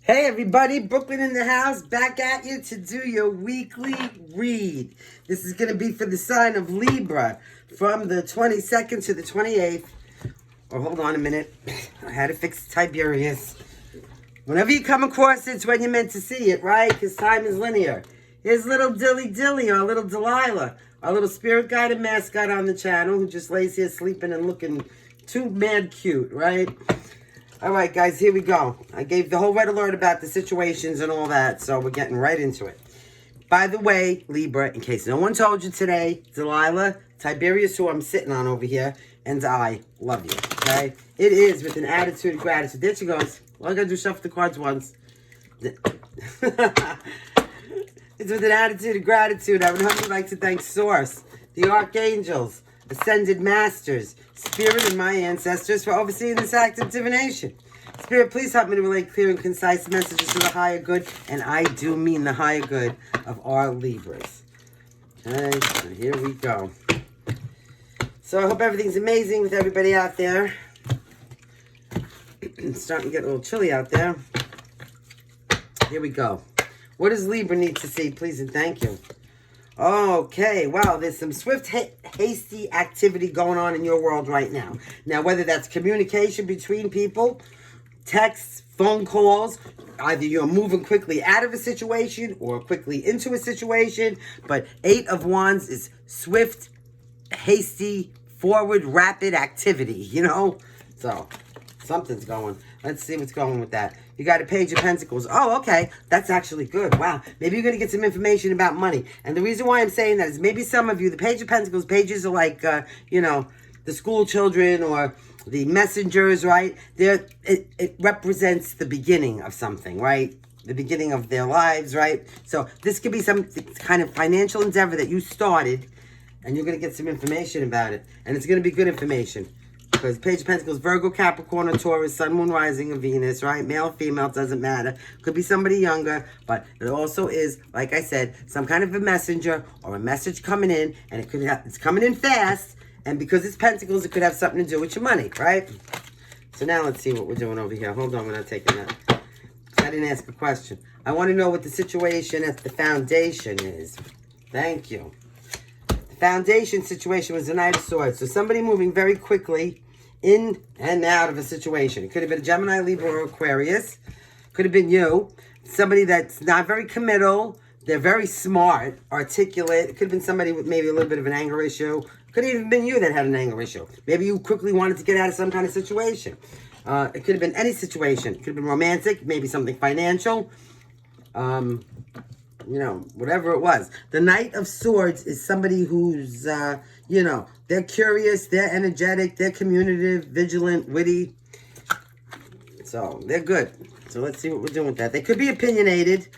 Hey everybody, Brooklyn in the house, back at you to do your weekly read. This is going to be for the sign of Libra from the 22nd to the 28th. Oh, hold on a minute. I had to fix Tiberius. Whenever you come across it, it's when you're meant to see it, right? Because time is linear. Here's little Dilly, our little Delilah, our little spirit guide and mascot on the channel who just lays here sleeping and looking too mad cute, right? All right, guys, here we go. I gave the whole red alert about the situations and all that, so we're getting right into it. By the way, Libra, in case no one told you today, Delilah, Tiberius, who I'm sitting on over here, and I love you, okay? It is with an attitude of gratitude. There she goes. All I got to do is shuffle the cards once. It's with an attitude of gratitude. I would humbly like to thank Source, the Archangels, Ascended Masters, Spirit, and my ancestors for overseeing this act of divination. Spirit, please help me to relay clear and concise messages to the higher good, and I do mean the higher good of our Libras. Okay, so here we go. So I hope everything's amazing with everybody out there. It's starting to get a little chilly out there. Here we go. What does Libra need to see? Please and thank you. Okay, wow, there's some swift, hasty activity going on in your world right now. Now, whether that's communication between people, texts, phone calls, either you're moving quickly out of a situation or quickly into a situation, but 8 of Wands is swift, hasty, forward, rapid activity, you know? So, something's going. Let's see what's going with that. You got a Page of Pentacles. Oh, okay. That's actually good. Wow. Maybe you're going to get some information about money. And the reason why I'm saying that is maybe some of you, the Page of Pentacles, pages are like, you know, the school children or the messengers, right? It represents the beginning of something, right? The beginning of their lives, right? So this could be some kind of financial endeavor that you started, and you're going to get some information about it. And it's going to be good information. Because Page of Pentacles, Virgo, Capricorn, or Taurus, Sun, Moon, Rising, or Venus, right? Male, female, doesn't matter. Could be somebody younger, but it also is, like I said, some kind of a messenger or a message coming in, and it's coming in fast, and because it's Pentacles, it could have something to do with your money, right? So now let's see what we're doing over here. Hold on, we're not taking that. I didn't ask a question. I want to know what the situation at the foundation is. Thank you. The foundation situation was the Knight of Swords. So somebody moving very quickly in and out of a situation. It could have been a Gemini, Libra, or Aquarius. Could have been you. Somebody that's not very committal. They're very smart, articulate. It could have been somebody with maybe a little bit of an anger issue. Could have even been you that had an anger issue. Maybe you quickly wanted to get out of some kind of situation. It could have been any situation. It could have been romantic, maybe something financial. You know, whatever it was. The Knight of Swords is somebody who's, you know, they're curious, they're energetic, they're communicative, vigilant, witty. So, they're good. So, let's see what we're doing with that. They could be opinionated,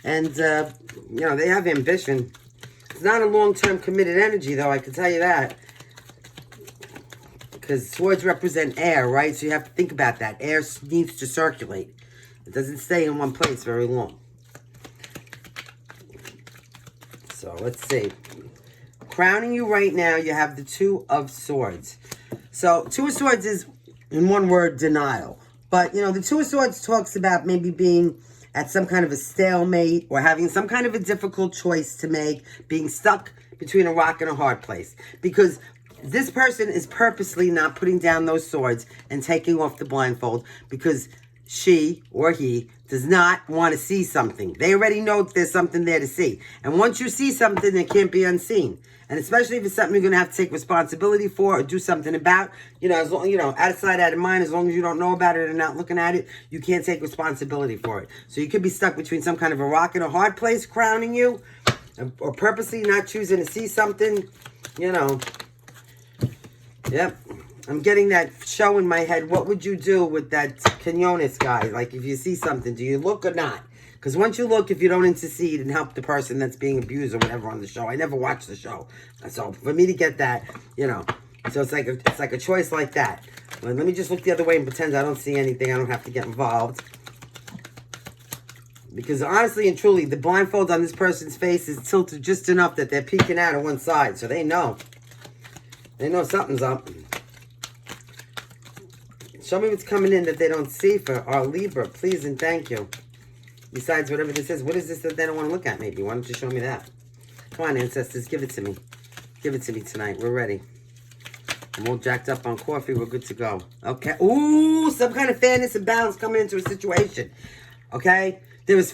and, you know, they have ambition. It's not a long-term committed energy, though, I can tell you that. Because swords represent air, right? So, you have to think about that. Air needs to circulate. It doesn't stay in one place very long. So, let's see. Crowning you right now, you have the Two of Swords. So, Two of Swords is, in one word, denial. But, you know, the Two of Swords talks about maybe being at some kind of a stalemate or having some kind of a difficult choice to make, being stuck between a rock and a hard place. Because this person is purposely not putting down those swords and taking off the blindfold because she or he does not want to see something. They already know there's something there to see. And once you see something, it can't be unseen. And especially if it's something you're going to have to take responsibility for or do something about, you know, as long, you know, out of sight, out of mind, as long as you don't know about it and not looking at it, you can't take responsibility for it. So you could be stuck between some kind of a rock and a hard place crowning you, or purposely not choosing to see something, you know. Yep. I'm getting that show in my head. What would you do with that Cannolis guy? Like, if you see something, do you look or not? Because once you look, if you don't intercede and help the person that's being abused or whatever on the show, I never watched the show. So for me to get that, you know, so it's like a choice like that. Well, let me just look the other way and pretend I don't see anything. I don't have to get involved. Because honestly and truly, the blindfold on this person's face is tilted just enough that they're peeking out of one side. So they know. They know something's up. Show me what's coming in that they don't see for our Libra, please and thank you. Besides whatever this is. What is this that they don't want to look at maybe? Why don't you show me that? Come on, ancestors, give it to me. Give it to me tonight. We're ready. I'm all jacked up on coffee. We're good to go. Okay. Ooh, some kind of fairness and balance coming into a situation. Okay? There is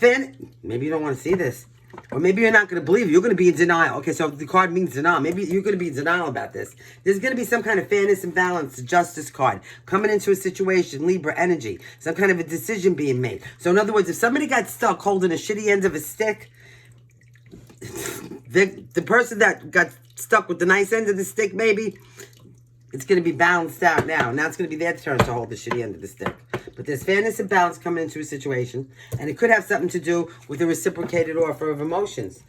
maybe you don't want to see this. Or maybe you're not going to believe it. You're going to be in denial. Okay, so the card means denial. Maybe you're going to be in denial about this. There's going to be some kind of fairness and balance, justice card, coming into a situation, Libra energy. Some kind of a decision being made. So in other words, if somebody got stuck holding a shitty end of a stick, the person that got stuck with the nice end of the stick, maybe, it's going to be balanced out now. Now it's going to be their turn to hold the shitty end of the stick. But there's fairness and balance coming into a situation. And it could have something to do with a reciprocated offer of emotions.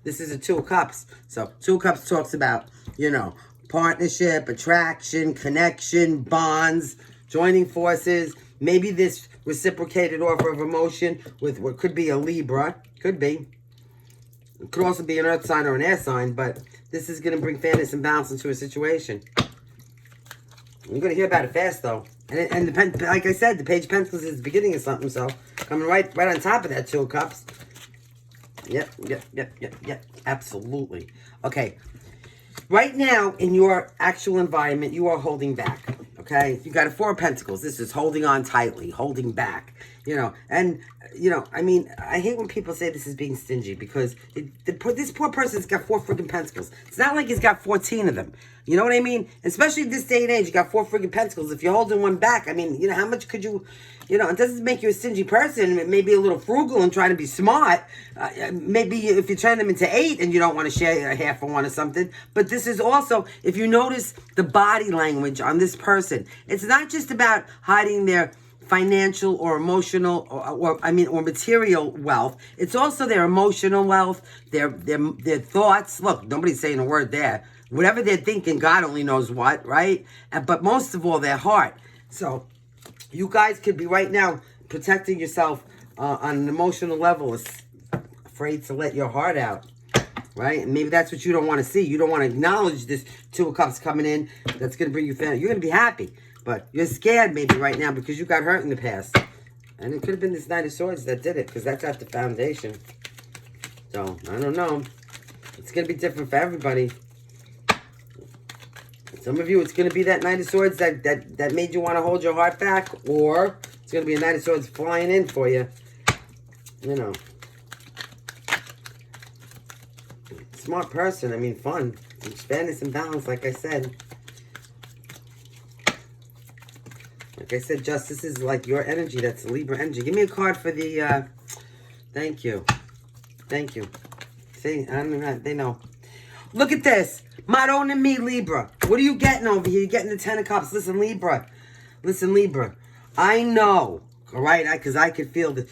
This is a Two of Cups. So Two of Cups talks about, you know, partnership, attraction, connection, bonds, joining forces. Maybe this reciprocated offer of emotion with what could be a Libra. Could be. It could also be an earth sign or an air sign. But this is going to bring fairness and balance into a situation. You're going to hear about it fast, though. And like I said, the Page of Pentacles is the beginning of something, so coming right on top of that Two of Cups. Yep. Absolutely. Okay. Right now, in your actual environment, you are holding back, okay? You got a Four of Pentacles. This is holding on tightly, holding back, you know. And, you know, I mean, I hate when people say this is being stingy because this poor person's got 4 freaking Pentacles. It's not like he's got 14 of them. You know what I mean? Especially this day and age, you got 4 freaking Pentacles. If you're holding one back, I mean, you know, how much could you, you know, it doesn't make you a stingy person. Maybe a little frugal and trying to be smart. Maybe if you turn them into 8 and you don't want to share a half of one or something. But this is also, if you notice the body language on this person, it's not just about hiding their financial or emotional or material wealth. It's also their emotional wealth, their thoughts. Look, nobody's saying a word there. Whatever they're thinking, God only knows what, right? But most of all, their heart. So you guys could be right now protecting yourself on an emotional level, afraid to let your heart out, right? And maybe that's what you don't want to see. You don't want to acknowledge this Two of Cups coming in. That's going to bring you family. You're going to be happy, but you're scared maybe right now because you got hurt in the past. And it could have been this Knight of Swords that did it because that's at the foundation. So, I don't know. It's going to be different for everybody. Some of you, it's going to be that Knight of Swords that made you want to hold your heart back, or it's going to be a Knight of Swords flying in for you. You know. Smart person. I mean, fun. Fairness and balance, like I said. Like I said, justice is like your energy. That's Libra energy. Give me a card for the, thank you. Thank you. See, I don't know, they know. Look at this. Madonna me, Libra. What are you getting over here? You're getting the 10 of Cups. Listen, Libra. Listen, Libra. I know, all right, because I could feel that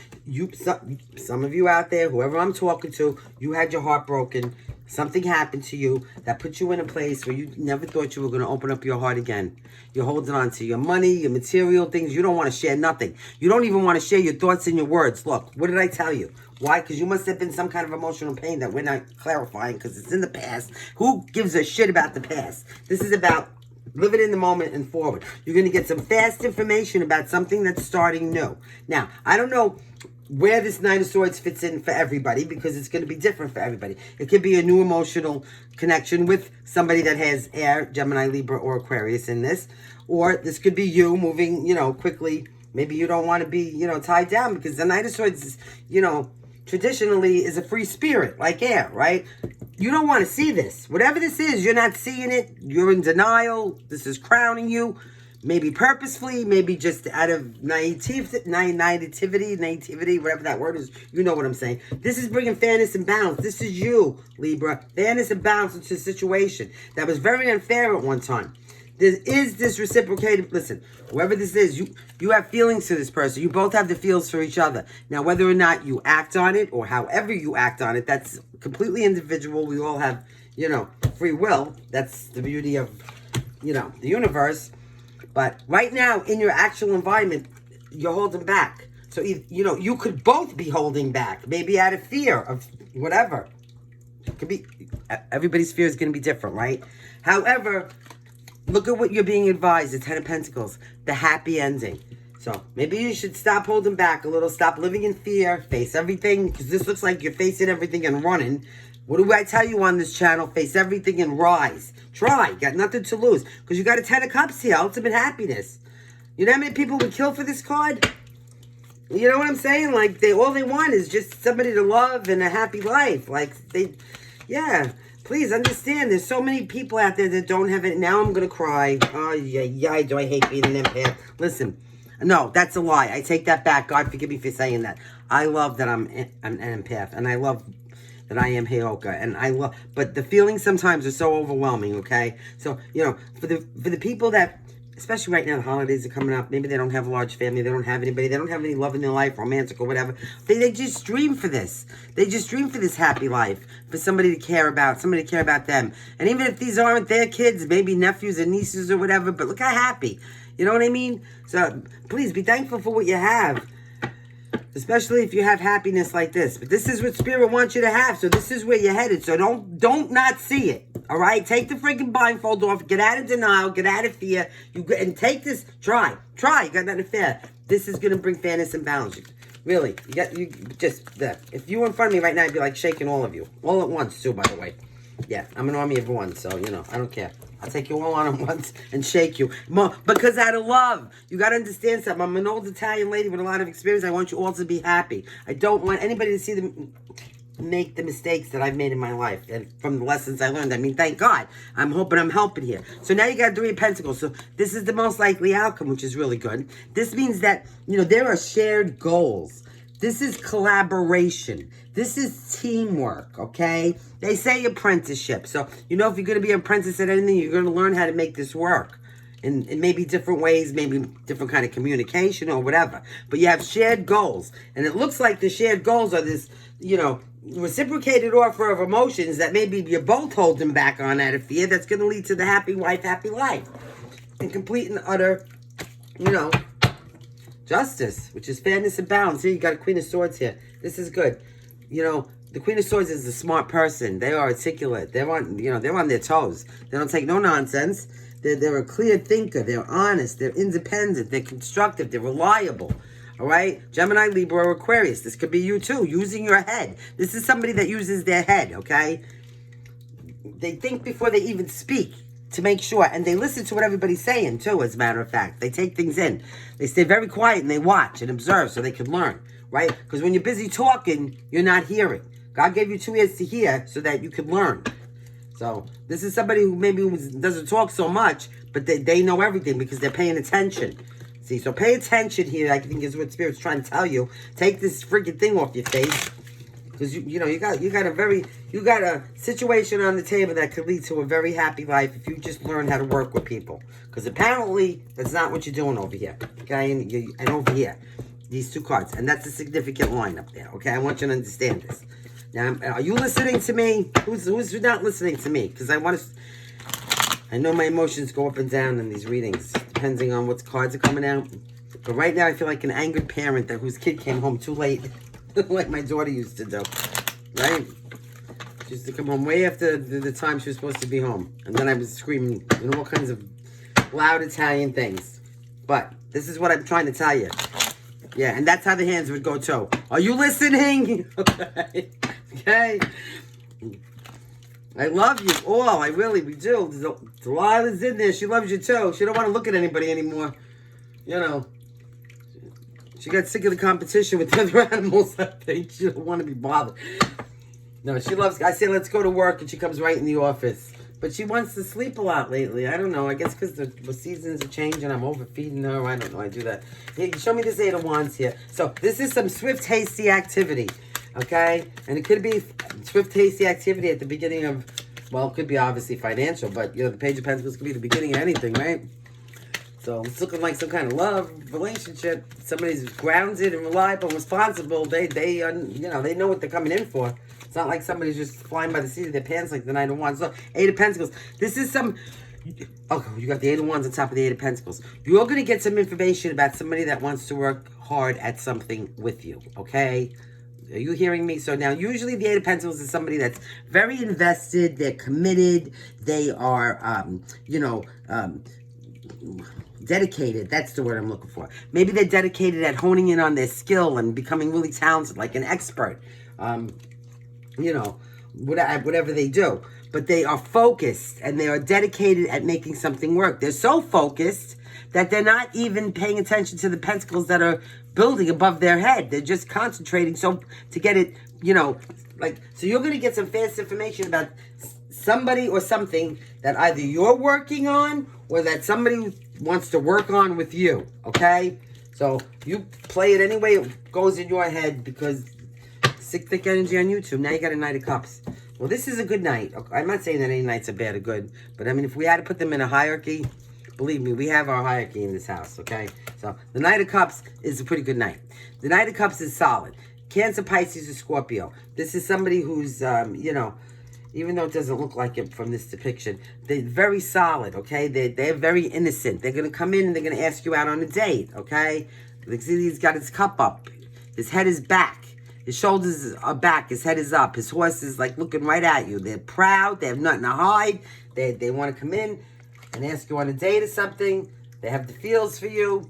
some of you out there, whoever I'm talking to, you had your heart broken. Something happened to you that put you in a place where you never thought you were going to open up your heart again. You're holding on to your money, your material things. You don't want to share nothing. You don't even want to share your thoughts and your words. Look, what did I tell you? Why? Because you must have been some kind of emotional pain that we're not clarifying because it's in the past. Who gives a shit about the past? This is about living in the moment and forward. You're going to get some fast information about something that's starting new. Now, I don't know where this Knight of Swords fits in for everybody because it's going to be different for everybody. It could be a new emotional connection with somebody that has air, Gemini, Libra, or Aquarius in this. Or this could be you moving, you know, quickly. Maybe you don't want to be, you know, tied down because the Knight of Swords is, you know, traditionally is a free spirit, like air, right? You don't want to see this. Whatever this is, you're not seeing it. You're in denial. This is crowning you. Maybe purposefully, maybe just out of naivety, whatever that word is. You know what I'm saying. This is bringing fairness and balance. This is you, Libra. Fairness and balance into a situation that was very unfair at one time. There is this reciprocated, listen, whoever this is, you have feelings for this person. You both have the feels for each other. Now, whether or not you act on it or however you act on it, that's completely individual. We all have, you know, free will. That's the beauty of, you know, the universe. But right now, in your actual environment, you're holding back. So, you know, you could both be holding back, maybe out of fear of whatever. It could be, everybody's fear is going to be different, right? However, look at what you're being advised, the 10 of Pentacles, the happy ending. So maybe you should stop holding back a little. Stop living in fear. Face everything, because this looks like you're facing everything and running. What do I tell you on this channel? Face everything and rise. Try. Got nothing to lose. Because you got a 10 of Cups here. Ultimate happiness. You know how many people would kill for this card? You know what I'm saying? Like, all they want is just somebody to love and a happy life. Like, yeah. Please understand, there's so many people out there that don't have it. Now I'm going to cry. Oh, yeah, do I hate being an empath. Listen, no, that's a lie. I take that back. God forgive me for saying that. I love that I'm an empath, and I love that I am Heyoka, and I love, but the feelings sometimes are so overwhelming, okay? So, you know, for the people that, especially right now, the holidays are coming up. Maybe they don't have a large family. They don't have anybody. They don't have any love in their life, romantic or whatever. They just dream for this. They just dream for this happy life, for somebody to care about, somebody to care about them. And even if these aren't their kids, maybe nephews and nieces or whatever, but look how happy. You know what I mean? So please be thankful for what you have, especially if you have happiness like this. But this is what Spirit wants you to have, so this is where you're headed. So don't not see it. All right, take the freaking blindfold off. Get out of denial. Get out of fear. And take this. Try. You got nothing to fear. This is gonna bring fairness and balance. Really, if you were in front of me right now, I'd be like shaking all of you, all at once too. By the way, yeah, I'm an army of one, so you know I don't care. I'll take you all on at once and shake you, because out of love. You got to understand something. I'm an old Italian lady with a lot of experience. I want you all to be happy. I don't want anybody to see them make the mistakes that I've made in my life, and from the lessons I learned. I mean, thank God. I'm hoping I'm helping here. So now you got 3 of Pentacles. So this is the most likely outcome, which is really good. This means that, you know, there are shared goals. This is collaboration. This is teamwork, okay? They say apprenticeship. So, you know, if you're going to be an apprentice at anything, you're going to learn how to make this work. In maybe different ways, maybe different kind of communication or whatever. But you have shared goals. And it looks like the shared goals are this, you know, reciprocated offer of emotions that maybe you're both holding back on out of fear. That's going to lead to the happy wife, happy life. And complete and utter, you know, justice, which is fairness and balance. Here you got a Queen of Swords here. This is good. You know, the Queen of Swords is a smart person. They are articulate. They're on, you know, they're on their toes. They don't take no nonsense. They're a clear thinker. They're honest. They're independent. They're constructive. They're reliable. All right? Gemini, Libra, or Aquarius. This could be you too, using your head. This is somebody that uses their head, okay? They think before they even speak to make sure. And they listen to what everybody's saying too, as a matter of fact. They take things in. They stay very quiet and they watch and observe so they can learn, right? Because when you're busy talking, you're not hearing. God gave you 2 ears to hear so that you could learn. So this is somebody who maybe doesn't talk so much, but they know everything because they're paying attention. See, so pay attention here, I think is what Spirit's trying to tell you. Take this freaking thing off your face. Because you know, you got a situation on the table that could lead to a very happy life if you just learn how to work with people. Because apparently that's not what you're doing over here. Okay, and over here. These 2 cards. And that's a significant line up there. Okay, I want you to understand this. Now, are you listening to me? Who's not listening to me? Because I know my emotions go up and down in these readings, depending on what cards are coming out. But right now, I feel like an angered parent whose kid came home too late, like my daughter used to do, right? She used to come home way after the time she was supposed to be home. And then I was screaming, you know, all kinds of loud Italian things. But this is what I'm trying to tell you. Yeah, and that's how the hands would go too. Are you listening? Okay. Okay. I love you all. We do. Delilah's in there. She loves you too. She don't want to look at anybody anymore. You know. She got sick of the competition with the other animals, I think. She don't want to be bothered. No, she loves... I say, let's go to work, and she comes right in the office. But she wants to sleep a lot lately. I don't know. I guess because the seasons are changing. I'm overfeeding her. I don't know. I do that. Hey, show me this 8 of Wands here. So, this is some swift, hasty activity. Okay? And it could be swift, hasty activity at the beginning of... Well, it could be obviously financial. But, you know, the Page of Pentacles could be the beginning of anything, right? So, it's looking like some kind of love relationship. Somebody's grounded and reliable and responsible. They you know, they know what they're coming in for. It's not like somebody's just flying by the seat of their pants like the Knight of Wands. So, 8 of Pentacles. This is some... Oh, you got the 8 of Wands on top of the 8 of Pentacles. You're going to get some information about somebody that wants to work hard at something with you, okay? Are you hearing me? So now, usually the 8 of Pentacles is somebody that's very invested. They're committed. They are, you know... dedicated. That's the word I'm looking for. Maybe they're dedicated at honing in on their skill and becoming really talented, like an expert. You know, whatever they do. But they are focused and they are dedicated at making something work. They're so focused that they're not even paying attention to the pentacles that are building above their head. They're just concentrating to get it, you know, like, so you're going to get some fast information about somebody or something that either you're working on or that somebody wants to work on with you, okay? So you play it any way it goes in your head, because Sick Thick Energy on YouTube. Now you got a Knight of Cups. Well, this is a good night. I'm not saying that any nights are bad or good, but I mean, if we had to put them in a hierarchy, believe me, we have our hierarchy in this house, okay? So the Knight of Cups is a pretty good night. The Knight of Cups is solid. Cancer, Pisces, or Scorpio. This is somebody who's, you know, even though it doesn't look like it from this depiction, they're very solid, okay? They're very innocent. They're going to come in and they're going to ask you out on a date, okay? See, he's got his cup up. His head is back. His shoulders are back. His head is up. His horse is like looking right at you. They're proud. They have nothing to hide. They want to come in and ask you on a date or something. They have the feels for you.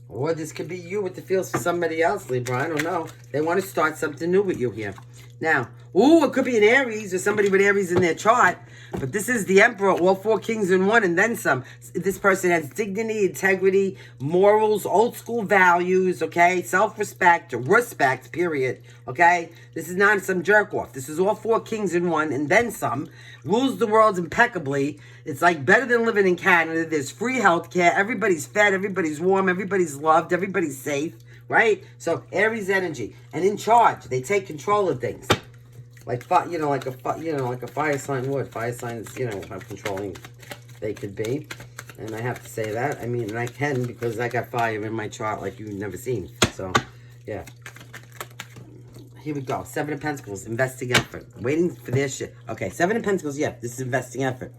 Or this could be you with the feels for somebody else, Libra. I don't know. They want to start something new with you here. Now, it could be an Aries or somebody with Aries in their chart. But this is the Emperor, all 4 kings in one and then some. This person has dignity, integrity, morals, old school values, okay? Self-respect, respect, period, okay? This is not some jerk-off. This is all 4 kings in one and then some. Rules the world impeccably. It's like better than living in Canada. There's free health care. Everybody's fed. Everybody's warm. Everybody's loved. Everybody's safe, right? So Aries energy. And in charge. They take control of things. Like, you know, like a fire sign would. Fire signs, you know, how controlling they could be. And I have to say that. I mean, and I can, because I got fire in my chart like you've never seen. So, yeah. Here we go. 7 of Pentacles, investing effort. Waiting for their shit. Okay, 7 of Pentacles, yeah, this is investing effort.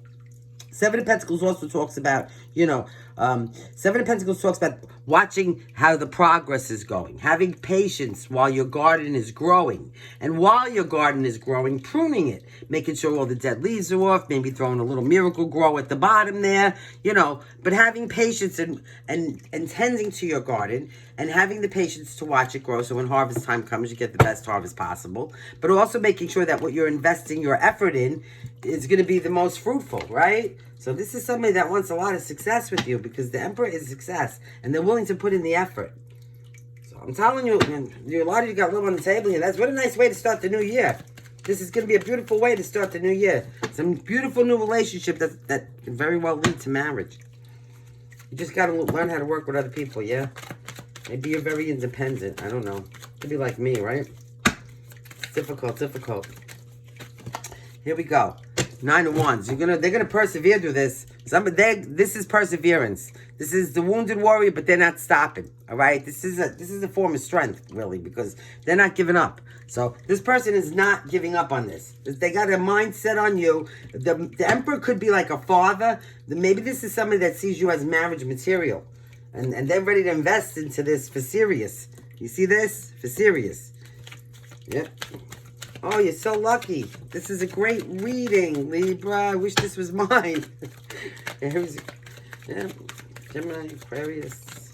7 of Pentacles also talks about, you know, 7 of Pentacles talks about watching how the progress is going, having patience while your garden is growing. And while your garden is growing, pruning it, making sure all the dead leaves are off, maybe throwing a little miracle grow at the bottom there, you know, but having patience and tending to your garden and having the patience to watch it grow, so when harvest time comes, you get the best harvest possible. But also making sure that what you're investing your effort in is going to be the most fruitful, right? So this is somebody that wants a lot of success with you, because the Emperor is success, and they're willing to put in the effort. So I'm telling you, a lot of you got love on the table here. What a nice way to start the new year. This is going to be a beautiful way to start the new year. Some beautiful new relationship that can very well lead to marriage. You just got to learn how to work with other people, yeah? Maybe you're very independent. I don't know. Could be like me, right? It's difficult. Here we go. 9 of Wands. They're gonna persevere through this. This is perseverance. This is the wounded warrior, but they're not stopping. All right. This is a form of strength, really, because they're not giving up. So this person is not giving up on this. They got a mindset on you. The Emperor could be like a father. Maybe this is somebody that sees you as marriage material, and they're ready to invest into this for serious. You see this? For serious. Yep. Oh, you're so lucky. This is a great reading, Libra. I wish this was mine. Yeah, Gemini, Aquarius,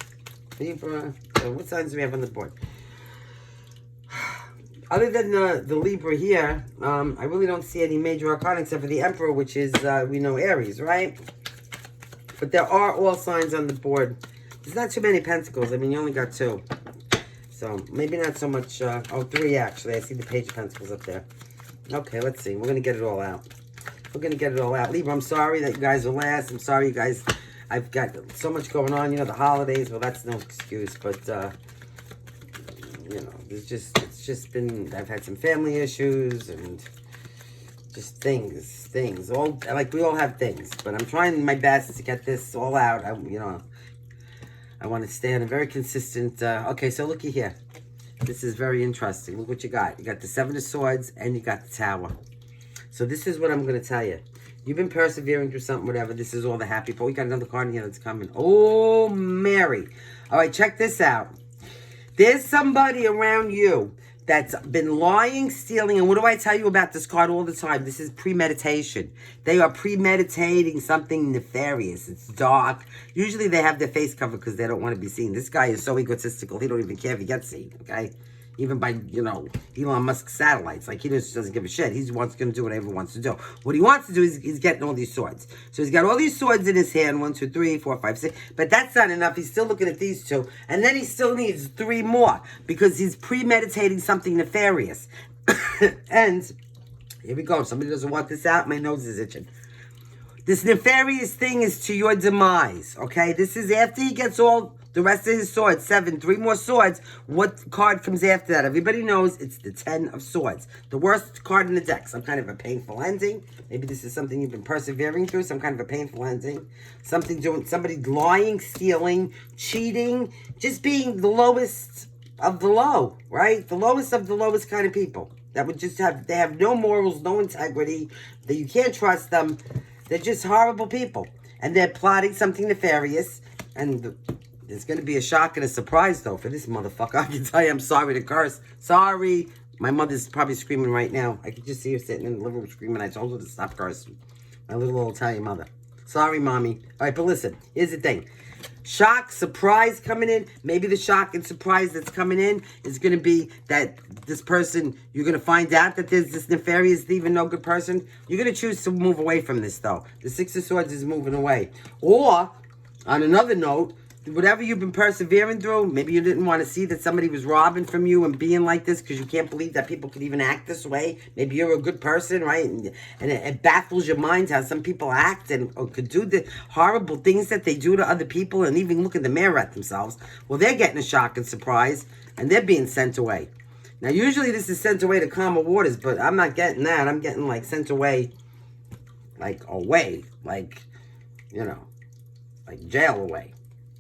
Libra. So what signs do we have on the board? Other than the Libra here, I really don't see any major arcana except for the Emperor, which is, we know, Aries, right? But there are all signs on the board. There's not too many pentacles. I mean, you only got 2. So, maybe not so much, 3 actually. I see the Page of Pentacles up there. Okay, let's see. We're going to get it all out. Libra, I'm sorry that you guys are last. I'm sorry, you guys. I've got so much going on. You know, the holidays. Well, that's no excuse. But, you know, it's just been, I've had some family issues and just things. All, like, we all have things. But I'm trying my best to get this all out. I want to stay on a very consistent... okay, so looky here. This is very interesting. Look what you got. You got the 7 of Swords and you got the Tower. So this is what I'm going to tell you. You've been persevering through something, whatever. This is all the happy part. We got another card in here that's coming. Oh, Mary. All right, check this out. There's somebody around you that's been lying, stealing. And what do I tell you about this card all the time? This is premeditation. They are premeditating something nefarious. It's dark. Usually they have their face covered because they don't want to be seen. This guy is so egotistical, he don't even care if he gets seen, okay? Even by, Elon Musk's satellites. Like, he just doesn't give a shit. He's going to do whatever he wants to do. What he wants to do is he's getting all these swords. So he's got all these swords in his hand. 1, 2, 3, 4, 5, 6. But that's not enough. He's still looking at these 2. And then he still needs 3 more. Because he's premeditating something nefarious. And here we go. Somebody doesn't want this out. My nose is itching. This nefarious thing is to your demise. Okay? This is after he gets all the rest of his swords, 7, 3 more swords. What card comes after that? Everybody knows it's the 10 of swords. The worst card in the deck. Some kind of a painful ending. Maybe this is something you've been persevering through. Some kind of a painful ending. Somebody lying, stealing, cheating. Just being the lowest of the low, right? The lowest of the lowest kind of people. That would just they have no morals, no integrity. That you can't trust them. They're just horrible people. And they're plotting something nefarious. And there's going to be a shock and a surprise, though, for this motherfucker. I can tell you, I'm sorry to curse. Sorry. My mother's probably screaming right now. I could just see her sitting in the living room screaming. I told her to stop cursing. My little old Italian mother. Sorry, Mommy. All right, but listen. Here's the thing. Shock, surprise coming in. Maybe the shock and surprise that's coming in is going to be that this person, you're going to find out that there's this nefarious thief and no good person. You're going to choose to move away from this, though. The 6 of Swords is moving away. Or, on another note, whatever you've been persevering through, maybe you didn't want to see that somebody was robbing from you and being like this because you can't believe that people could even act this way. Maybe you're a good person, right? And it baffles your mind how some people act and or could do the horrible things that they do to other people and even look in the mirror at themselves. Well, they're getting a shock and surprise and they're being sent away. Now, usually this is sent away to calmer waters, but I'm not getting that. I'm getting, like, sent away, like, away. Like, like jail away.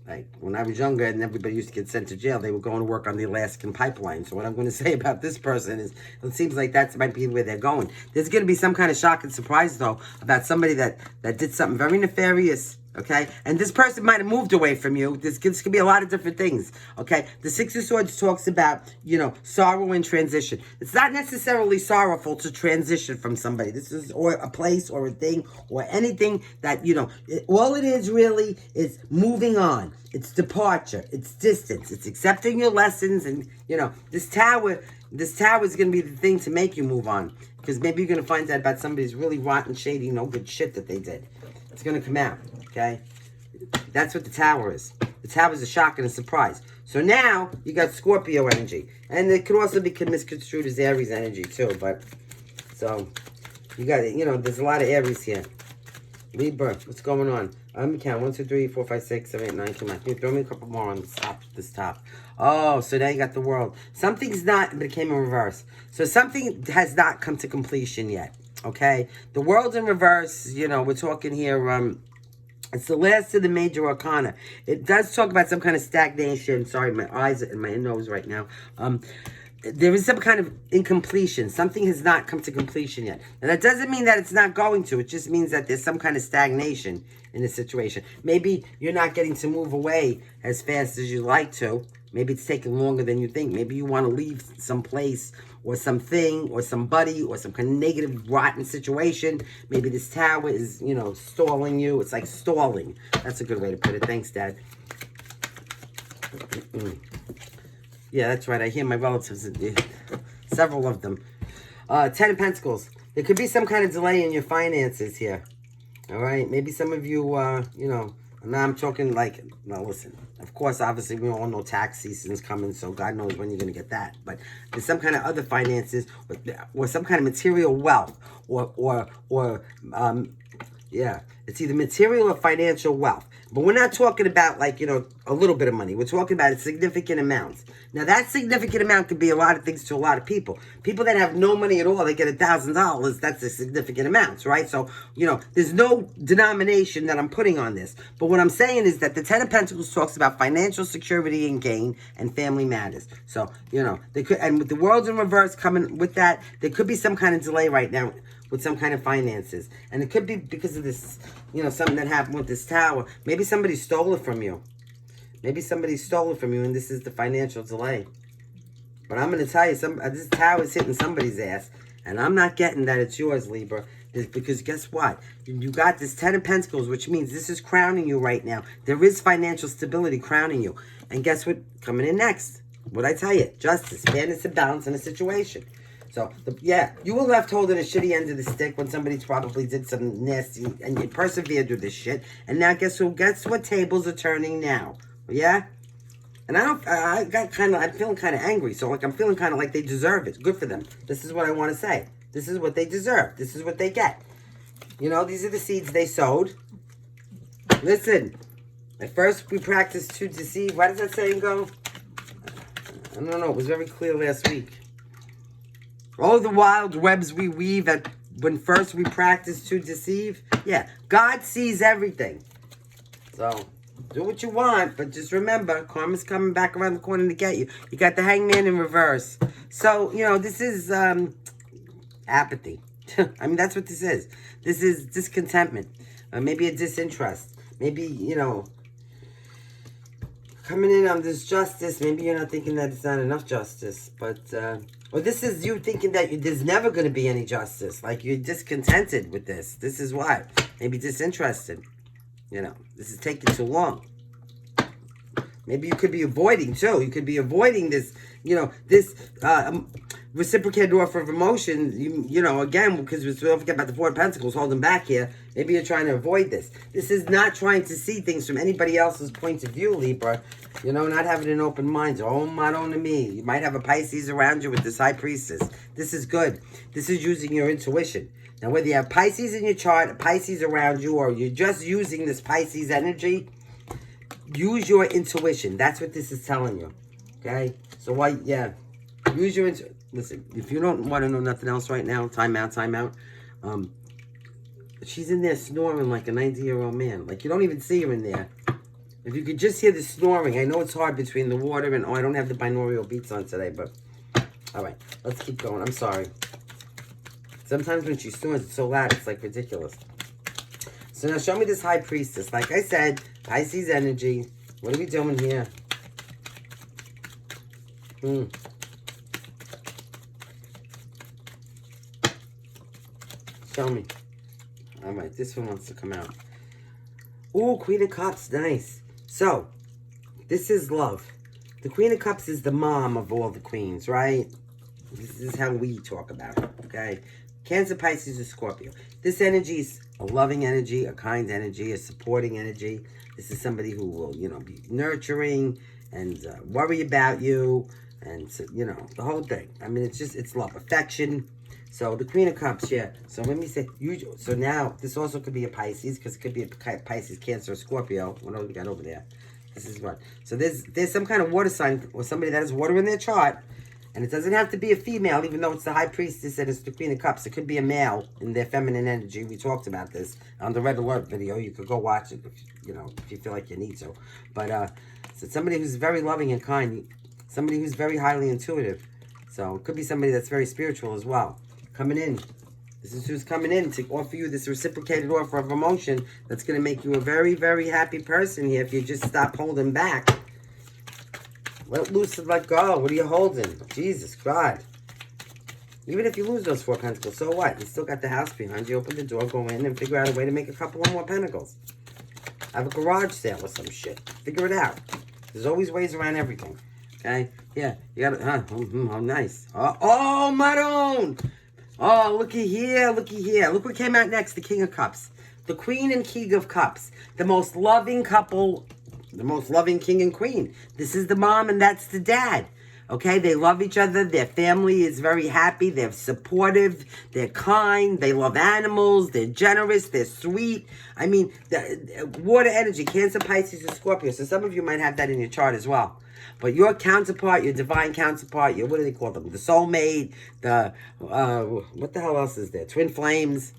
Like, when I was younger and everybody used to get sent to jail, they were going to work on the Alaskan pipeline. So what I'm going to say about this person is, it seems like that might be where they're going. There's going to be some kind of shock and surprise, though, about somebody that did something very nefarious, okay? And this person might have moved away from you. This could be a lot of different things, okay? The 6 of Swords talks about, sorrow and transition. It's not necessarily sorrowful to transition from somebody. This is or a place or a thing or anything that, all it is really is moving on. It's departure. It's distance. It's accepting your lessons. And, this tower is going to be the thing to make you move on. Because maybe you're going to find out about somebody's really rotten, shady, no good shit that they did. It's going to come out, okay? That's what the tower is. The tower is a shock and a surprise. So now, you got Scorpio energy. And it could also be misconstrued as Aries energy, too. But, so, you got it. There's a lot of Aries here. Libra, what's going on? Let me count. 1, 2, 3, 4, 5, 6, 7, 8, 9, 10, 9. Can you throw me a couple more on this top? Oh, so now you got the World. Something's not, but it came in reverse. So something has not come to completion yet. Okay? The World in reverse, we're talking here, it's the last of the major arcana. It does talk about some kind of stagnation. Sorry, my eyes and my nose right now. There is some kind of incompletion. Something has not come to completion yet. And that doesn't mean that it's not going to. It just means that there's some kind of stagnation in the situation. Maybe you're not getting to move away as fast as you like to. Maybe it's taking longer than you think. Maybe you want to leave some place or something or somebody or some kind of negative, rotten situation. Maybe this tower is, stalling you. It's like stalling. That's a good way to put it. Thanks, Dad. Yeah, that's right. I hear my relatives, several of them. 10 of Pentacles. There could be some kind of delay in your finances here. All right? Maybe some of you, now I'm talking like, now listen. Of course, obviously, we all know tax season's coming, so God knows when you're going to get that. But there's some kind of other finances or some kind of material wealth yeah, it's either material or financial wealth. But we're not talking about, like, a little bit of money. We're talking about a significant amount. Now, that significant amount could be a lot of things to a lot of people. People that have no money at all, they get $1,000. That's a significant amount, right? So, there's no denomination that I'm putting on this. But what I'm saying is that the 10 of Pentacles talks about financial security and gain and family matters. So, they could, and with the World in reverse coming with that, there could be some kind of delay right now with some kind of finances. And it could be because of this, something that happened with this tower. Maybe somebody stole it from you. Maybe somebody stole it from you, and this is the financial delay. But I'm going to tell you, this tower is hitting somebody's ass. And I'm not getting that it's yours, Libra. Because guess what? You got this 10 of Pentacles, which means this is crowning you right now. There is financial stability crowning you. And guess what? Coming in next. What'd I tell you? Justice, fairness, and balance in a situation. So, yeah, you were left holding a shitty end of the stick when somebody probably did some nasty, and you persevered through this shit. And now guess who? Guess what tables are turning now? Yeah? And I'm feeling kind of angry. So, like, I'm feeling kind of like they deserve it. Good for them. This is what I want to say. This is what they deserve. This is what they get. You know, these are the seeds they sowed. Listen, at first we practiced to deceive. Why does that saying go? I don't know. It was very clear last week. Oh, the wild webs we weave at when first we practice to deceive. Yeah, God sees everything. So, do what you want, but just remember, karma's coming back around the corner to get you. You got the hangman in reverse. So, you know, this is apathy. I mean, that's what this is. This is discontentment. Maybe a disinterest. Maybe, you know, coming in on this justice, maybe you're not thinking that it's not enough justice, but, or this is you thinking that there's never going to be any justice. Like, you're discontented with this. This is why. Maybe disinterested. You know, this is taking too long. Maybe you could be avoiding, too. You could be avoiding this, you know, this reciprocated offer of emotion, you know, again, because we don't forget about the Four of Pentacles holding back here. Maybe you're trying to avoid this. This is not trying to see things from anybody else's point of view, Libra. You know, not having an open mind. Oh, madonna me. You might have a Pisces around you with this High Priestess. This is good. This is using your intuition. Now, whether you have Pisces in your chart, a Pisces around you, or you're just using this Pisces energy, use your intuition. That's what this is telling you. Okay? So, why, yeah. Use your intuition. Listen, if you don't want to know nothing else right now, time out. She's in there snoring like a 90-year-old man. Like, you don't even see her in there. If you could just hear the snoring. I know it's hard between the water and... Oh, I don't have the binaural beats on today, but... All right, let's keep going. I'm sorry. Sometimes when she snores, it's so loud, it's like ridiculous. So now show me this High Priestess. Like I said, Pisces energy. What are we doing here? Show me. All right, this one wants to come out. Ooh, Queen of Cups, nice. So, this is love. The Queen of Cups is the mom of all the queens, right? This is how we talk about it, okay? Cancer, Pisces, or Scorpio. This energy is a loving energy, a kind energy, a supporting energy. This is somebody who will, you know, be nurturing and worry about you and, you know, the whole thing. I mean, it's love, affection. So, the Queen of Cups, yeah. So, let me say, so now, this also could be a Pisces, because it could be a Pisces, Cancer, or Scorpio. What do we got over there? This is what. So, there's some kind of water sign, or somebody that has water in their chart, and it doesn't have to be a female, even though it's the High Priestess and it's the Queen of Cups. It could be a male in their feminine energy. We talked about this on the Red Alert video. You could go watch it, if you feel like you need to. But, so it's somebody who's very loving and kind. Somebody who's very highly intuitive. So, it could be somebody that's very spiritual as well. Coming in. This is who's coming in to offer you this reciprocated offer of emotion that's going to make you a very, very happy person here if you just stop holding back. Let loose and let go. What are you holding? Jesus God. Even if you lose those 4 pentacles, so what? You still got the house behind you. Open the door, go in, and figure out a way to make a couple of more pentacles. Have a garage sale or some shit. Figure it out. There's always ways around everything. Okay? Yeah. You got it. Oh, nice. Oh, Maron! Oh, looky here, looky here. Look what came out next, the King of Cups. The Queen and King of Cups. The most loving couple, the most loving king and queen. This is the mom and that's the dad. Okay, they love each other. Their family is very happy. They're supportive. They're kind. They love animals. They're generous. They're sweet. I mean, the water energy, Cancer, Pisces, and Scorpio. So some of you might have that in your chart as well. But your counterpart, your divine counterpart, your, what do they call them? The soulmate, the, what the hell else is there? Twin flames,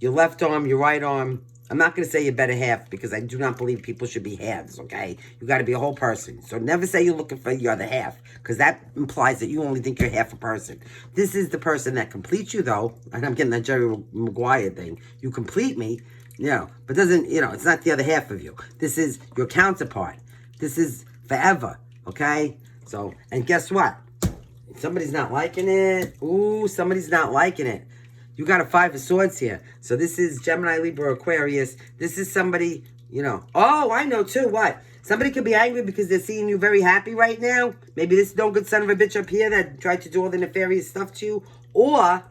your left arm, your right arm. I'm not going to say your better half because I do not believe people should be halves, okay? You got to be a whole person. So never say you're looking for your other half because that implies that you only think you're half a person. This is the person that completes you, though. And I'm getting that Jerry Maguire thing. You complete me, but doesn't, it's not the other half of you. This is your counterpart. This is forever. Okay? So, and guess what? Somebody's not liking it. Ooh, somebody's not liking it. You got a 5 of Swords here. So this is Gemini, Libra, Aquarius. This is somebody, you know. Oh, I know too. What? Somebody could be angry because they're seeing you very happy right now. Maybe this no good son of a bitch up here that tried to do all the nefarious stuff to you. Or,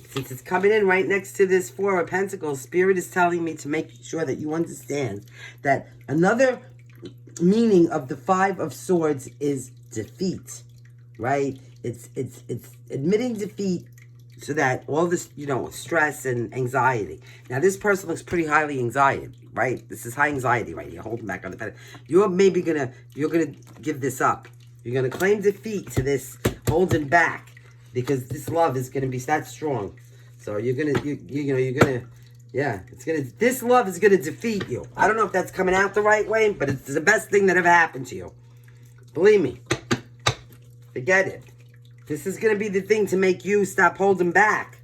since it's coming in right next to this 4 of Pentacles, Spirit is telling me to make sure that you understand that another meaning of the 5 of Swords is defeat, right? It's admitting defeat so that all this, you know, stress and anxiety. Now, this person looks pretty highly anxiety, right? This is high anxiety right here, holding back on the pedal. You're maybe you're gonna give this up. You're gonna claim defeat to this holding back because this love is gonna be that strong. So you're gonna, yeah, this love is gonna defeat you. I don't know if that's coming out the right way, but it's the best thing that ever happened to you. Believe me. Forget it. This is going to be the thing to make you stop holding back.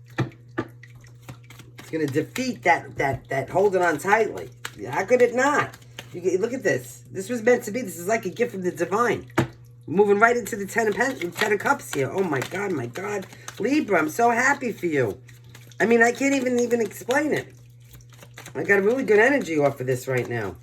It's going to defeat that holding on tightly. How could it not? Look at this. This was meant to be. This is like a gift from the divine. Moving right into the 10 of Cups here. Oh, my God, my God. Libra, I'm so happy for you. I mean, I can't even explain it. I got a really good energy off of this right now.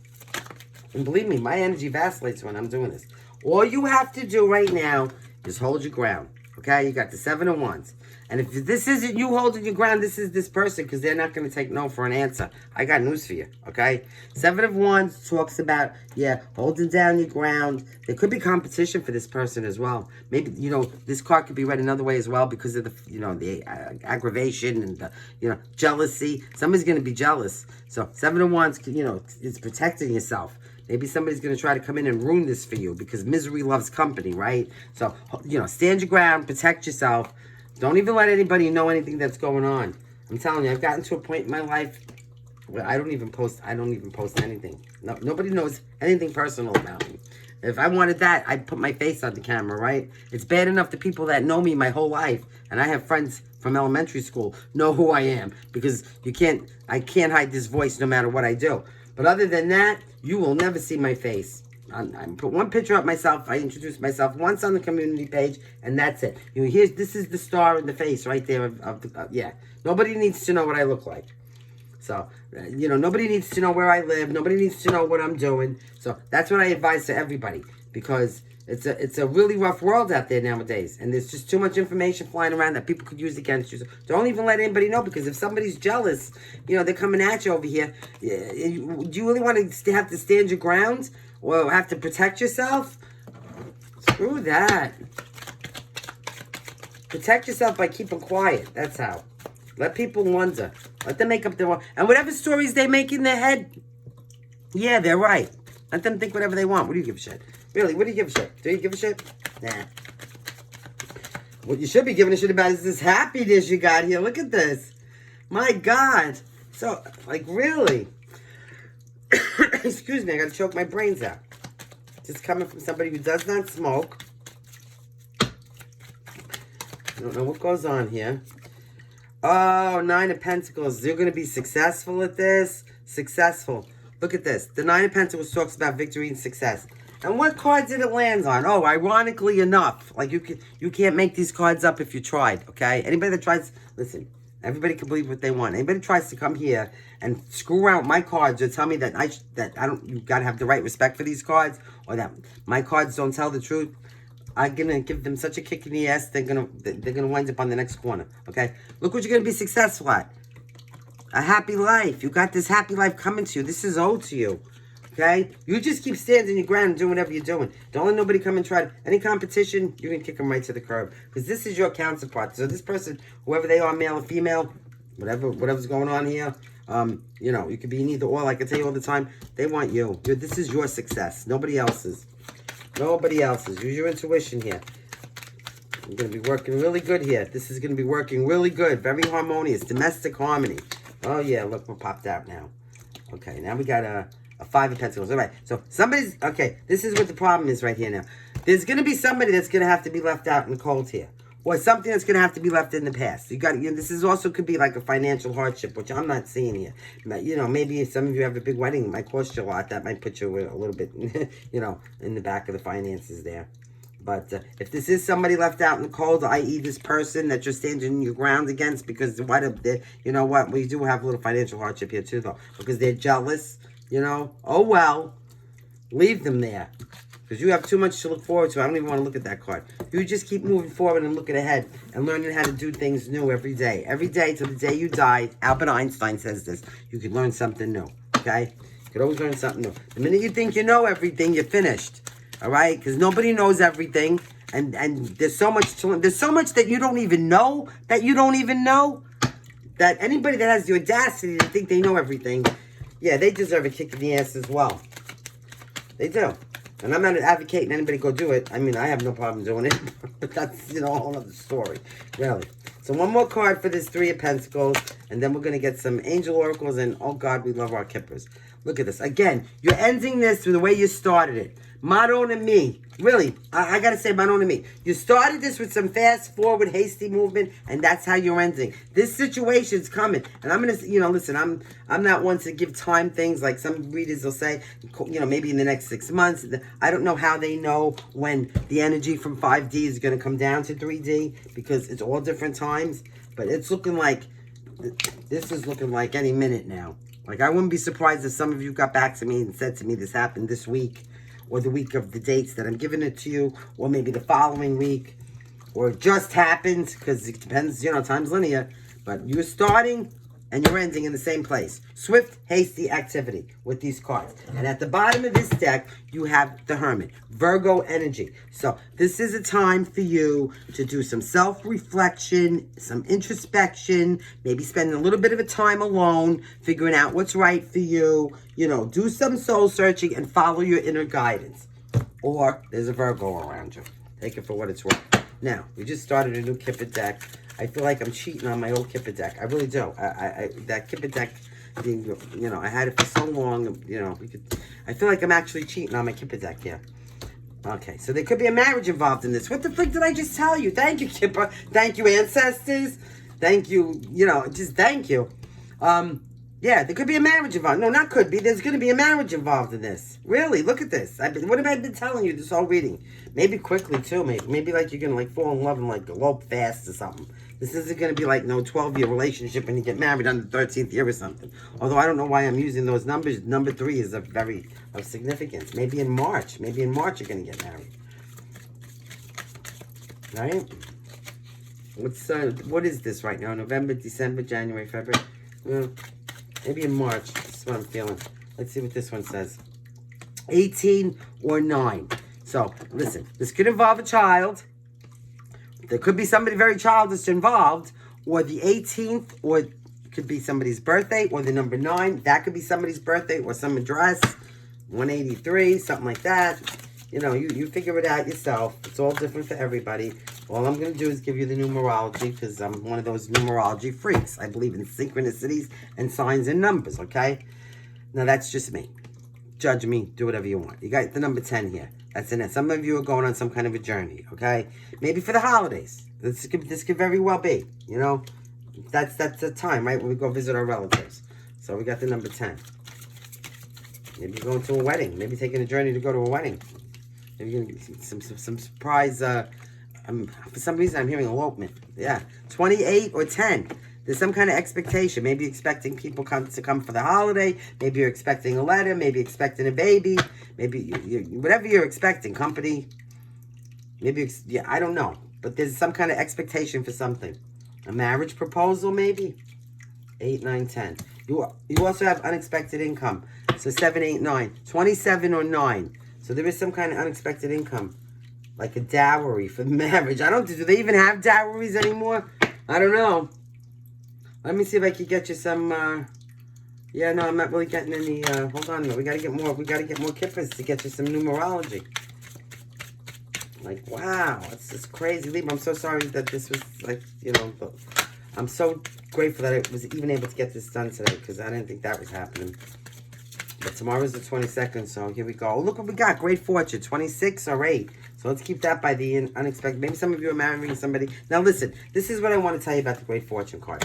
And believe me, my energy vacillates when I'm doing this. All you have to do right now is hold your ground. Okay, you got the 7 of Wands. And if this isn't you holding your ground, this is this person, because they're not going to take no for an answer. I got news for you, okay? 7 of Wands talks about, yeah, holding down your ground. There could be competition for this person as well. Maybe, you know, this card could be read another way as well because of the, you know, the aggravation and the, you know, jealousy. Somebody's going to be jealous. So 7 of Wands, you know, it's protecting yourself. Maybe somebody's going to try to come in and ruin this for you because misery loves company, right? So, you know, stand your ground, protect yourself. Don't even let anybody know anything that's going on. I'm telling you, I've gotten to a point in my life where I don't even post anything. No, nobody knows anything personal about me. If I wanted that, I'd put my face on the camera, right? It's bad enough the people that know me my whole life, and I have friends from elementary school know who I am because I can't hide this voice no matter what I do. But other than that, you will never see my face. I put one picture of myself. I introduced myself once on the community page, and that's it. You know, this is the star in the face right there. Yeah, nobody needs to know what I look like. So, you know, nobody needs to know where I live. Nobody needs to know what I'm doing. So that's what I advise to everybody because it's a really rough world out there nowadays, and there's just too much information flying around that people could use against you. So don't even let anybody know because if somebody's jealous, you know, they're coming at you over here. Do you really want to have to stand your ground or have to protect yourself? Screw that. Protect yourself by keeping quiet. That's how. Let people wonder. Let them make up their own. And whatever stories they make in their head, yeah, they're right. Let them think whatever they want. What do you give a shit? Really, what do you give a shit? Do you give a shit? Nah. What you should be giving a shit about is this happiness you got here. Look at this. My God. So, like, really? Excuse me, I gotta choke my brains out. Just coming from somebody who does not smoke. I don't know what goes on here. Oh, 9 of Pentacles. You're going to be successful at this. Successful. Look at this. The 9 of Pentacles talks about victory and success. And what card did it land on? Oh, ironically enough. Like, you can't make these cards up if you tried, okay? Anybody that tries... Listen, everybody can believe what they want. Anybody tries to come here and screw around with my cards or tell me that you got to have the right respect for these cards or that my cards don't tell the truth, I'm gonna give them such a kick in the ass. They're gonna wind up on the next corner. Okay, look what you're gonna be successful at. A happy life. You got this happy life coming to you. This is owed to you. Okay, you just keep standing your ground and doing whatever you're doing. Don't let nobody come and try any competition. You're gonna kick them right to the curb because this is your counterpart. So this person, whoever they are, male or female, whatever's going on here, you know, you could be neither or. Like I tell you all the time, they want you. This is your success. Nobody else's. Nobody else's. Use your intuition here. I'm going to be working really good here. This is going to be working really good. Very harmonious. Domestic harmony. Oh, yeah. Look what popped out now. Okay. Now we got a 5 of Pentacles. All right. So somebody's... Okay. This is what the problem is right here now. There's going to be somebody that's going to have to be left out in the cold here. Or something that's going to have to be left in the past. You know, this is also could be like a financial hardship, which I'm not seeing here. But, you know, maybe if some of you have a big wedding, it might cost you a lot. That might put you a little bit, you know, in the back of the finances there. But if this is somebody left out in the cold, i.e. this person that you're standing your ground against, because what if they, you know what, we do have a little financial hardship here too, though, because they're jealous, you know, oh well, leave them there, because you have too much to look forward to. I don't even want to look at that card. You just keep moving forward and looking ahead and learning how to do things new every day till the day you die. Albert Einstein says this. You can learn something new, okay? You can always learn something new. The minute you think you know everything, you're finished. All right, because nobody knows everything, and there's so much to learn. There's so much that you don't even know that anybody that has the audacity to think they know everything, yeah, they deserve a kick in the ass as well. They do, and I'm not advocating anybody go do it. I mean, I have no problem doing it, but that's, you know, a whole other story, really. So one more card for this Three of Pentacles, and then we're gonna get some angel oracles. And oh God, we love our kippers. Look at this again. You're ending this through the way you started it. Madon and me. Really, I gotta say, Madon and me. You started this with some fast forward, hasty movement, and that's how you're ending. This situation's coming. And I'm gonna, you know, listen, I'm not one to give time things like some readers will say, you know, maybe in the next 6 months. I don't know how they know when the energy from 5D is gonna come down to 3D, because it's all different times. But it's looking like, this is looking like any minute now. Like, I wouldn't be surprised if some of you got back to me and said to me this happened this week, or the week of the dates that I'm giving it to you, or maybe the following week, or it just happened, because it depends, you know, time's linear. But you're starting and you're ending in the same place. Swift, hasty activity with these cards. And at the bottom of this deck, you have the Hermit, Virgo energy. So this is a time for you to do some self-reflection, some introspection, maybe spend a little bit of a time alone, figuring out what's right for you. You know, do some soul searching and follow your inner guidance. Or there's a Virgo around you. Take it for what it's worth. Now, we just started a new Kipper deck. I feel like I'm cheating on my old Kipper deck. I really do. That Kipper deck, you know, I had it for so long. You know, I feel like I'm actually cheating on my Kipper deck here. Okay, so there could be a marriage involved in this. What the frick did I just tell you? Thank you, Kipper. Thank you, ancestors. Thank you. You know, just thank you. Yeah, there could be a marriage involved. No, not could be. There's going to be a marriage involved in this. Really, look at this. What have I been telling you this whole reading? Maybe quickly, too. Maybe like you're going to like fall in love and like elope fast or something. This isn't going to be like no 12-year relationship and you get married on the 13th year or something. Although I don't know why I'm using those numbers. Number 3 is of significance. Maybe in March. Maybe in March you're going to get married. Right? What is this right now? November, December, January, February? Maybe in March. This is what I'm feeling. Let's see what this one says. 18 or 9. So, listen. This could involve a child. There could be somebody very childish involved. Or the 18th. Or it could be somebody's birthday. Or the number 9. That could be somebody's birthday. Or some address. 183. Something like that. You know, you figure it out yourself. It's all different for everybody. All I'm going to do is give you the numerology, because I'm one of those numerology freaks. I believe in synchronicities and signs and numbers, okay? Now, that's just me. Judge me. Do whatever you want. You got the number 10 here. That's in it. Some of you are going on some kind of a journey, okay? Maybe for the holidays. This could very well be, you know? That's the time, right, when we go visit our relatives. So we got the number 10. Maybe you're going to a wedding. Maybe taking a journey to go to a wedding. Maybe you're going to get some surprise... for some reason, I'm hearing elopement. Yeah. 28 or 10. There's some kind of expectation. Maybe you're expecting people to come for the holiday. Maybe you're expecting a letter. Maybe expecting a baby. Maybe whatever you're expecting. Company. Maybe, yeah, I don't know. But there's some kind of expectation for something. A marriage proposal, maybe. 8, 9, 10. You also have unexpected income. So 7, 8, 9. 27 or 9. So there is some kind of unexpected income. Like a dowry for marriage. Do they even have dowries anymore? I don't know. Let me see if I can get you some, yeah, no, I'm not really getting any, hold on, we gotta get more kippers to get you some numerology. Like, wow, it's just crazy. Libra, I'm so sorry that this was, like, you know, I'm so grateful that I was even able to get this done today, because I didn't think that was happening. But tomorrow's the 22nd, so here we go. Oh, look what we got. Great fortune. 26 or 8. So let's keep that by the unexpected. Maybe some of you are marrying somebody. Now listen, this is what I want to tell you about the Great Fortune card.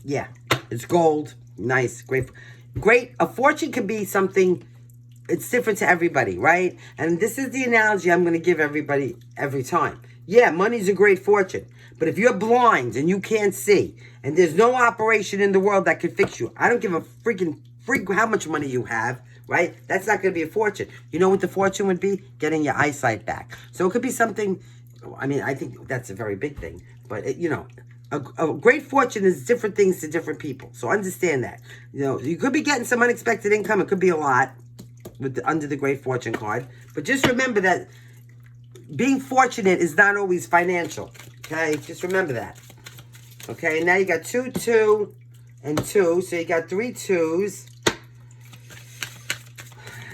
Yeah, it's gold. Nice. Great. A fortune can be something it's different to everybody, right? And this is the analogy I'm going to give everybody every time. Yeah, money's a great fortune. But if you're blind and you can't see, and there's no operation in the world that could fix you, I don't give a freaking freak how much money you have, right? That's not going to be a fortune. You know what the fortune would be? Getting your eyesight back. So it could be something, I mean, I think that's a very big thing. But, a great fortune is different things to different people. So understand that. You could be getting some unexpected income. It could be a lot under the Great Fortune card. But just remember that being fortunate is not always financial. Okay? Just remember that. Okay? Now you got 2, 2, and 2. So you got 3 2s.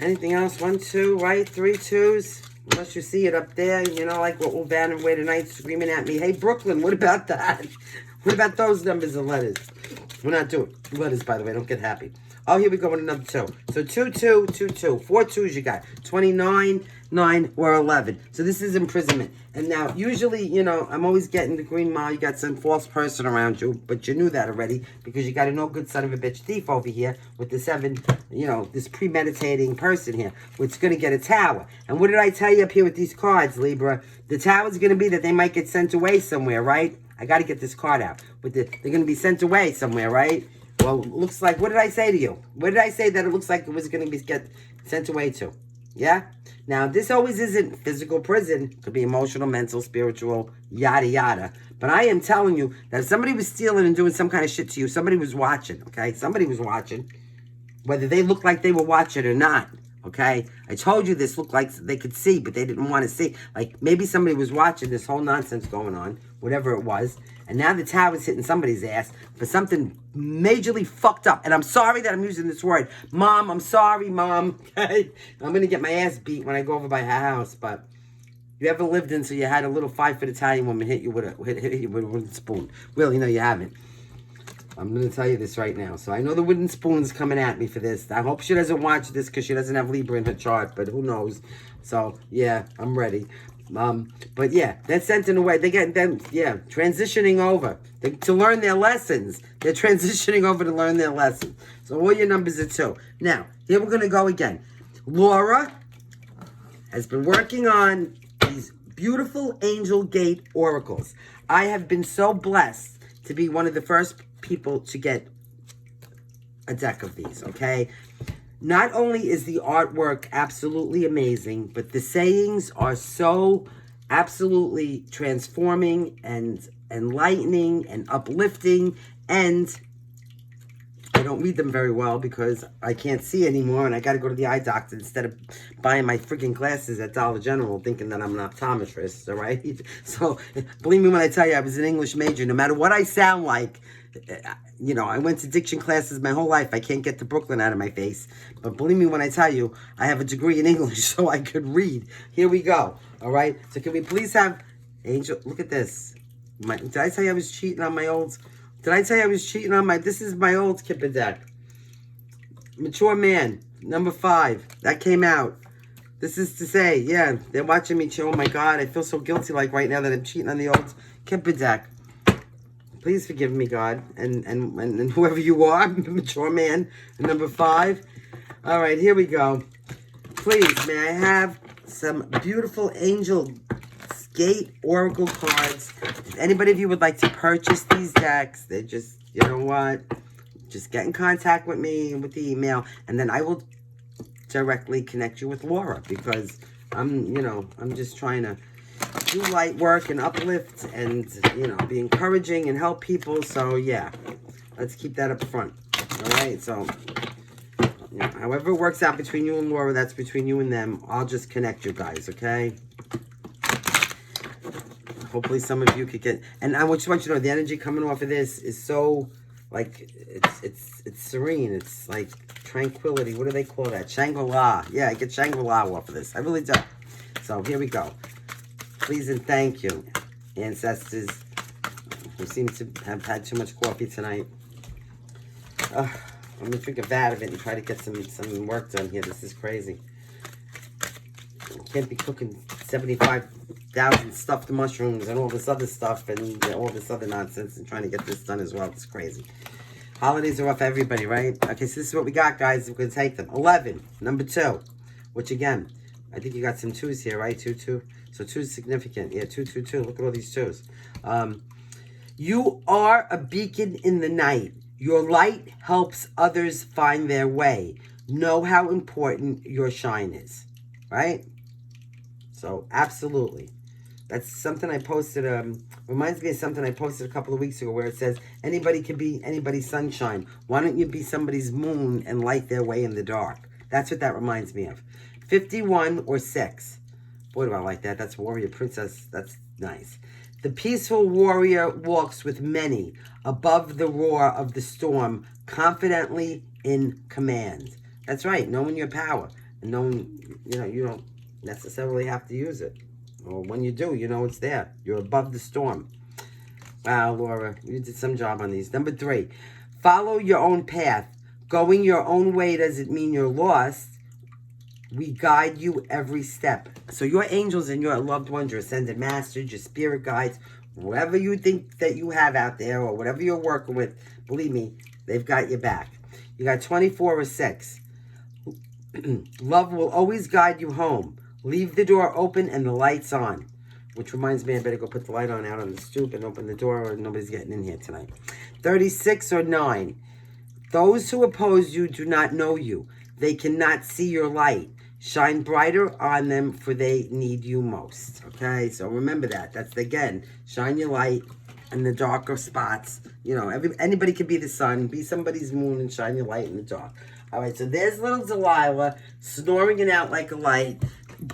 Anything else? 1, 2, right? 3 2s. Unless you see it up there, like what will van away tonight screaming at me. Hey, Brooklyn, what about that? What about those numbers and letters? We're not doing letters, by the way. Don't get happy. Oh, here we go with another 2. So 2, 2, 2, 2. 4 2s you got. 29, 9, or 11. So this is imprisonment. And now, usually, I'm always getting the green mile. You got some false person around you. But you knew that already. Because you got a no good son of a bitch thief over here. With the 7, this premeditating person here. Which is going to get a tower. And what did I tell you up here with these cards, Libra? The tower is going to be that they might get sent away somewhere, right? I got to get this card out. They're going to be sent away somewhere, right? Well, looks like, what did I say to you? What did I say that it looks like it was going to get sent away to? Yeah? Now, this always isn't physical prison. It could be emotional, mental, spiritual, yada, yada. But I am telling you that if somebody was stealing and doing some kind of shit to you, somebody was watching, okay? Somebody was watching. Whether they looked like they were watching or not, okay? I told you this looked like they could see, but they didn't want to see. Like, maybe somebody was watching this whole nonsense going on, whatever it was. And now the tower's hitting somebody's ass for something majorly fucked up. And I'm sorry that I'm using this word. Mom, I'm sorry, Mom. Okay? I'm going to get my ass beat when I go over by her house. But you ever lived in so you had a little 5-foot Italian woman hit you with a wooden spoon? Well, you haven't. I'm going to tell you this right now. So I know the wooden spoon's coming at me for this. I hope she doesn't watch this because she doesn't have Libra in her chart. But who knows? So, yeah, I'm ready. But yeah, they're sent in away. They get them, transitioning over to learn their lessons. They're transitioning over to learn their lessons. So all your numbers are 2. Now, here we're going to go again. Laura has been working on these beautiful angel gate oracles. I have been so blessed to be one of the first people to get a deck of these, okay? Not only is the artwork absolutely amazing, but the sayings are so absolutely transforming and enlightening and uplifting. And I don't read them very well because I can't see anymore and I got to go to the eye doctor instead of buying my freaking glasses at Dollar General thinking that I'm an optometrist, all right? So believe me when I tell you I was an English major. No matter what I sound like, I went to diction classes my whole life. I can't get the Brooklyn out of my face. But believe me when I tell you, I have a degree in English so I could read. Here we go. All right? So can we please have Angel? Look at this. Did I tell you I was cheating on my old? Did I tell you I was cheating on my? This is my old Kipper deck. Mature Man, number 5. That came out. This is to say, yeah, they're watching me cheat. Oh my God, I feel so guilty like right now that I'm cheating on the old Kipper deck. Please forgive me, God, and whoever you are, Mature Man, number 5. All right, here we go. Please, may I have some beautiful angel gate oracle cards? If anybody of you would like to purchase these decks, they just, you know what? Just get in contact with me with the email, and then I will directly connect you with Laura because I'm just trying to do light work and uplift and, be encouraging and help people. So, yeah, let's keep that up front. All right, so, however it works out between you and Laura, that's between you and them. I'll just connect you guys, okay? Hopefully some of you could get... And I just want you to know, the energy coming off of this is so, like, it's serene. It's, like, tranquility. What do they call that? Shangri-La. Yeah, I get Shangri-La off of this. I really do. So, here we go. Please and thank you, ancestors who seem to have had too much coffee tonight. I'm going to drink a vat of it and try to get some work done here. This is crazy. Can't be cooking 75,000 stuffed mushrooms and all this other stuff and all this other nonsense and trying to get this done as well. It's crazy. Holidays are off for everybody, right? Okay, so this is what we got, guys. We're going to take them. 11, number 2. which again, I think you got some 2s here, right? 2, 2. So 2 is significant. Yeah, 2, 2, 2. Look at all these 2s. You are a beacon in the night. Your light helps others find their way. Know how important your shine is, right? So, absolutely. That's something I posted, reminds me of something I posted a couple of weeks ago where it says, anybody can be anybody's sunshine. Why don't you be somebody's moon and light their way in the dark? That's what that reminds me of. 51 or 6. Boy, do I like that. That's Warrior Princess. That's nice. The peaceful warrior walks with many, above the roar of the storm, confidently in command. That's right, knowing your power. And knowing, you don't necessarily have to use it. Or when you do, you know it's there. You're above the storm. Wow, Laura, you did some job on these. Number 3, follow your own path. Going your own way doesn't mean you're lost. We guide you every step. So your angels and your loved ones, your ascended masters, your spirit guides, whoever you think that you have out there or whatever you're working with, believe me, they've got your back. You got 24 or 6. Love will always guide you home. Leave the door open and the lights on. Which reminds me, I better go put the light on out on the stoop and open the door or nobody's getting in here tonight. 36 or 9. Those who oppose you do not know you. They cannot see your light. Shine brighter on them, for they need you most. Okay, so remember that. That's, again, shine your light in the darker spots. Anybody can be the sun. Be somebody's moon and shine your light in the dark. All right, so there's little Delilah snoring it out like a light.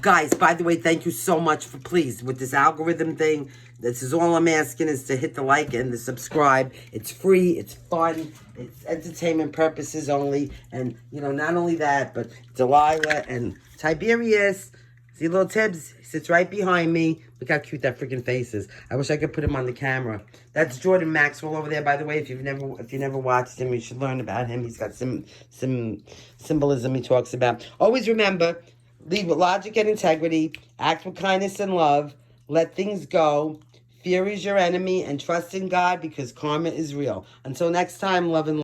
Guys, by the way, thank you so much for, please, with this algorithm thing, this is all I'm asking is to hit the like and the subscribe. It's free, it's fun, it's entertainment purposes only. And, not only that, but Delilah and Tiberius, see little Tibbs, he sits right behind me. Look how cute that freaking face is. I wish I could put him on the camera. That's Jordan Maxwell over there, by the way. If you never watched him, you should learn about him. He's got some symbolism he talks about. Always remember, lead with logic and integrity, act with kindness and love, let things go. Fear is your enemy, and trust in God because karma is real. Until next time, love and light.